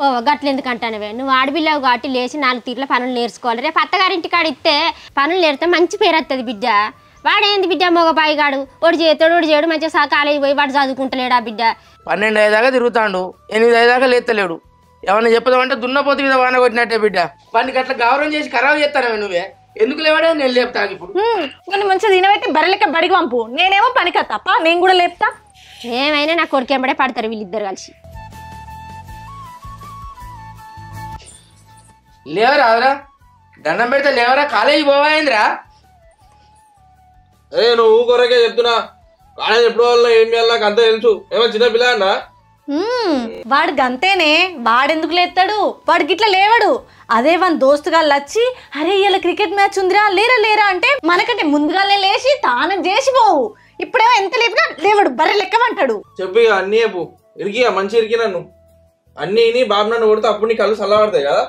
ఓ గట్ల ఎందుకంటానవే నువ్వు ఆడపిల్లవు కాబట్టి లేచి 4 తీర్ల పనులు నేర్చుకోవాలి. రేపు అత్తగారింటి కాడ ఇస్తే పనులు నేర్తే మంచి పేరు వస్తుంది బిడ్డ. వాడేంది బిడ్డ మగపాయిగాడు ఓడి చేస్తాడు ఓడి చేయడు మంచిగా కాలేజీ పోయి వాడు చదువుకుంటలేడా బిడ్డ. 12 అయ్యేదాకా తిరుగుతాడు 8 అయ్యేదాకా లేస్తలేడు. ఏమన్నా చెప్పదామంటే దున్నపోతు మీద వాన కొట్టినట్టే బిడ్డ. వాడికి అట్లా గౌరవం చేసి ఖరాబ్ చేస్తానవే నువ్వే. ఎందుకు లేవాడే నేను లేపుతా ఇప్పుడు. కొన్ని మంచిగా తినబెట్టి బర్రెలెక్క బడికి పంపు, నేనేమో పనికా తప్ప నేను కూడా లేపుతా. ఏమైనా నా కొడుకు ఎంబడే పడతారు వీళ్ళిద్దరు కలిసి. లేవరా అదరా దండం పెడితే లేవరా కాలేజీ పోవాయిందిరా. నువ్వు ఊకొరకే చెప్తున్నా. కాలేజ్ ఎప్పుడు వల్ల ఏం చేయాలి నాకు అంతా తెలుసు. ఏమో చిన్న పిల్ల అన్నా వాడు గంతేనే, వాడెందుకు లేస్తాడు, వాడు గిట్లా లేవడు. అదే వన్ దోస్తుగాళ్ళు వచ్చి అరే ఇలా క్రికెట్ మ్యాచ్ ఉందిరా లేరా లేరా అంటే మనకంటే ముందుగానే లేచి తానం చేసిపోవు. ఇప్పుడేమో ఎంత లేపినా లేవడు, బర్రె లెక్కమంటాడు. చెప్పి అన్నీ చెప్పు. ఇరికిగా మంచి ఇరికి నన్ను అన్నీ బాబు నన్ను కొడితే అప్పుడు నీ కళ్ళు చల్లబడతాయి కదా.